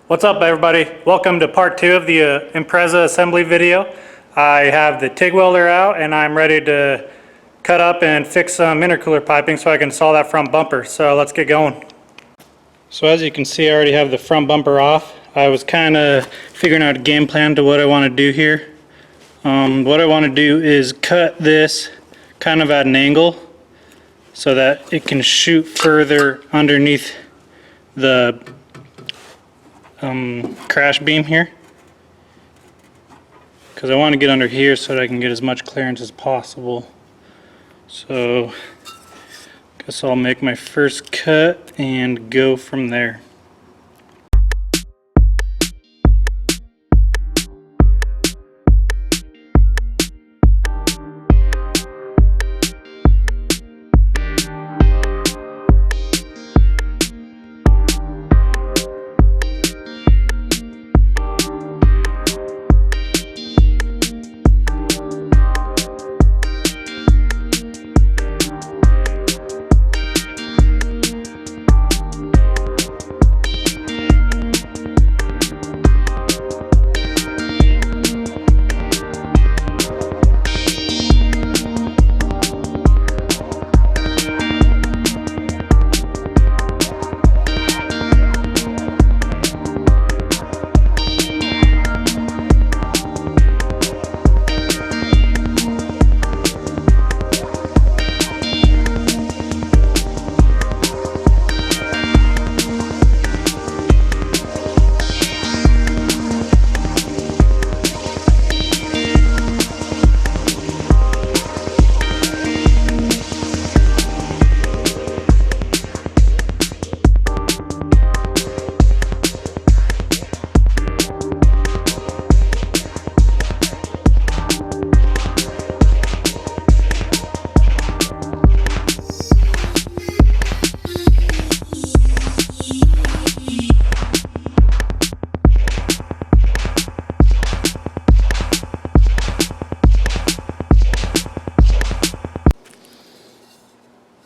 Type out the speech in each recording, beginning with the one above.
What's up, everybody? Welcome to part 2 of the Impreza assembly video. I have the TIG welder out and I'm ready to cut up and fix some intercooler piping so I can install that front bumper. So let's get going. So as you can see, I already have the front bumper off. I was kind of figuring out a game plan to what I want to do here. What I want to do is cut this kind of at an angle so that it can shoot further underneath the crash beam here, because I want to get under here so that I can get as much clearance as possible. So guess I'll make my first cut and go from there.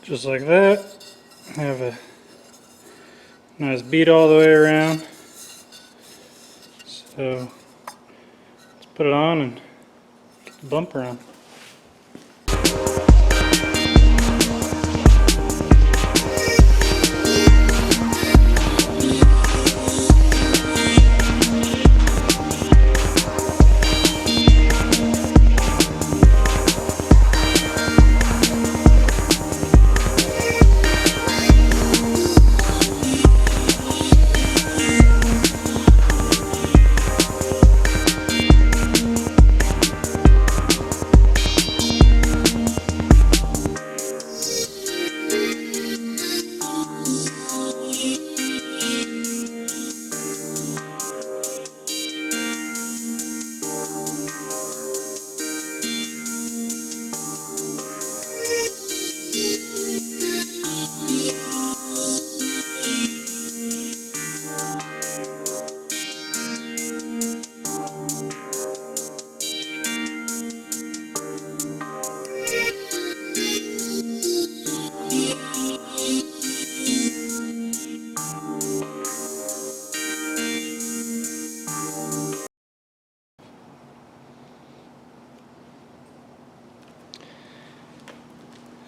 Just like that. I have a nice bead all the way around. So let's put it on and get the bumper on.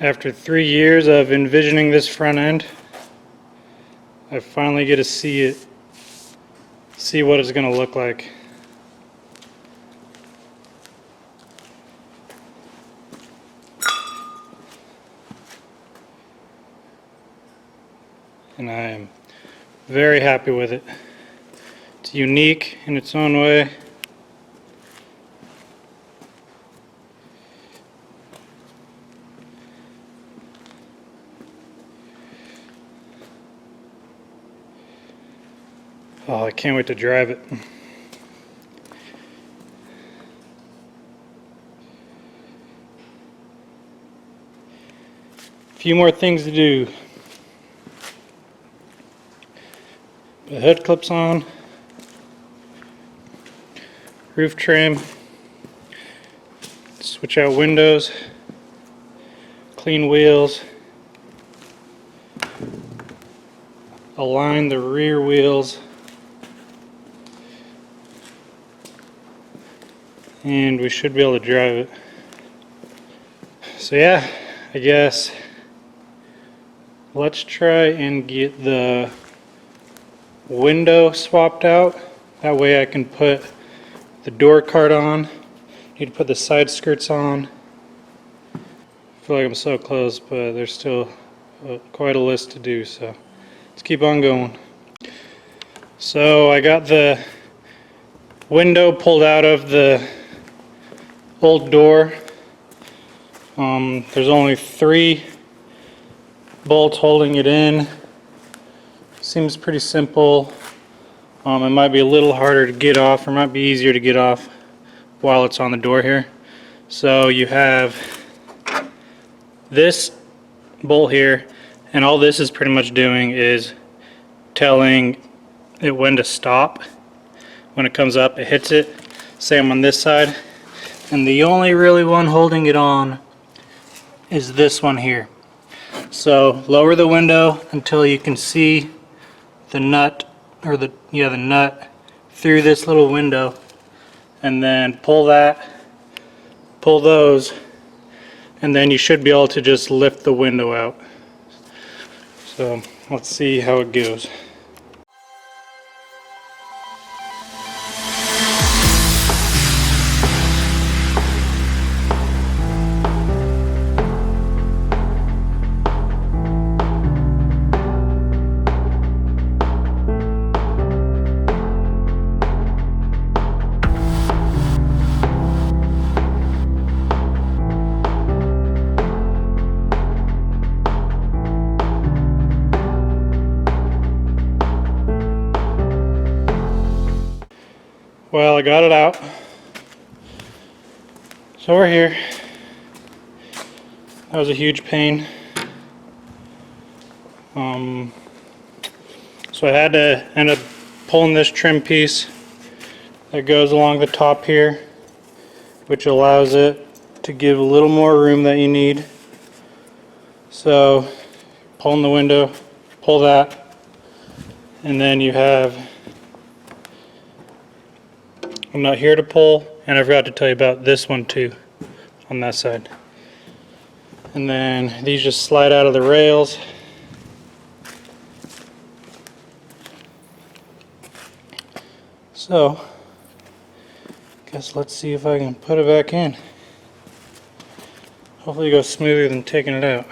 After 3 years of envisioning this front end, I finally get to see what it's going to look like. And I am very happy with it. It's unique in its own way. Oh, I can't wait to drive it. A few more things to do. The head clips on, roof trim, switch out windows, clean wheels, align the rear wheels and we should be able to drive it. So yeah, I guess let's try and get the window swapped out. That way I can put the door card on. Need to put the side skirts on. I feel like I'm so close, but there's still quite a list to do, so let's keep on going. So I got the window pulled out of the old door. There's only 3 bolts holding it in. Seems pretty simple. It might be a little harder to get off, or might be easier to get off while it's on the door here. So you have this bolt here, and all this is pretty much doing is telling it when to stop. When it comes up, it hits it. Same on this side. And the only really one holding it on is this one here. So lower the window until you can see the nut, or the nut through this little window, and then pull those, and then you should be able to just lift the window out. So let's see how it goes. Well, I got it out. So we're here. That was a huge pain. So I had to end up pulling this trim piece that goes along the top here, which allows it to give a little more room that you need. So pulling the window, pull that, and then you have a nut here to pull, and I forgot to tell you about this one too on that side. And then these just slide out of the rails. So guess let's see if I can put it back in. Hopefully it goes smoother than taking it out.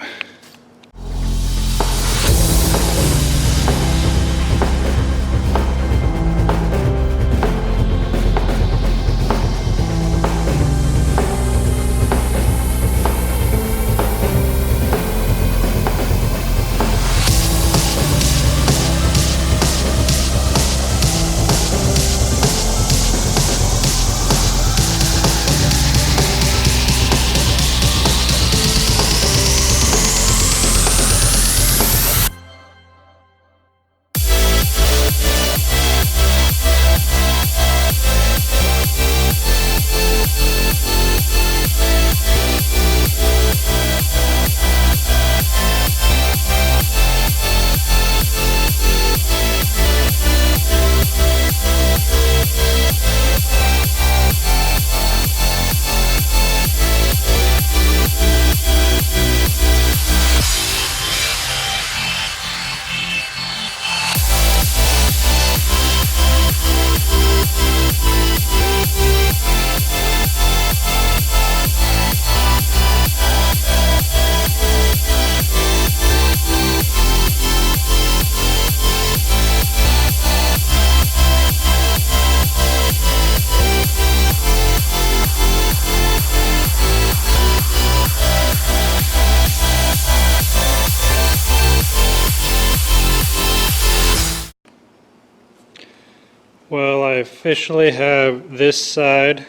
Well, I officially have this side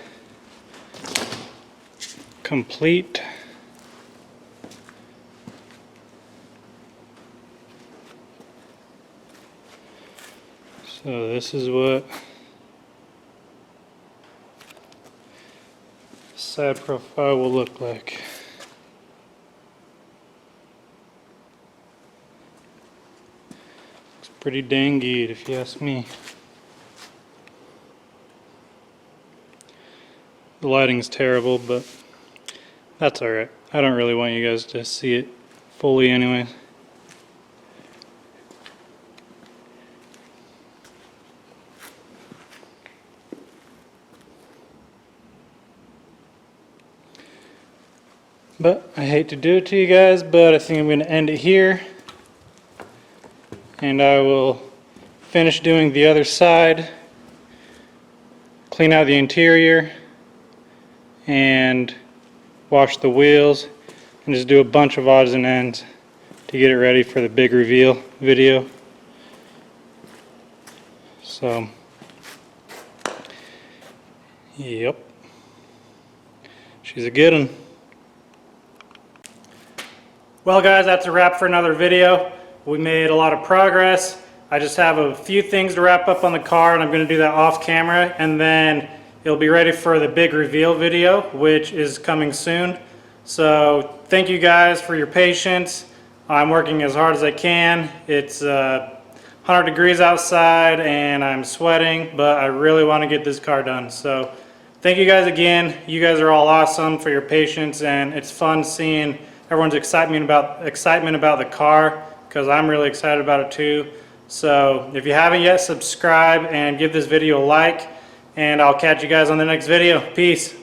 complete. So this is what the side profile will look like. Looks pretty dang good if you ask me. The lighting's terrible, but that's alright. I don't really want you guys to see it fully anyway. But I hate to do it to you guys, but I think I'm going to end it here. And I will finish doing the other side, clean out the interior, and wash the wheels, and just do a bunch of odds and ends to get it ready for the big reveal video. So, yep. She's a good one. Well guys, that's a wrap for another video. We made a lot of progress. I just have a few things to wrap up on the car, and I'm going to do that off camera, and then it'll be ready for the big reveal video, which is coming soon. So thank you guys for your patience. I'm working as hard as I can. It's 100 degrees outside and I'm sweating, but I really want to get this car done. So thank you guys again. You guys are all awesome for your patience, and it's fun seeing everyone's excitement about the car, because I'm really excited about it too. So if you haven't yet, subscribe and give this video a like, and I'll catch you guys on the next video. Peace.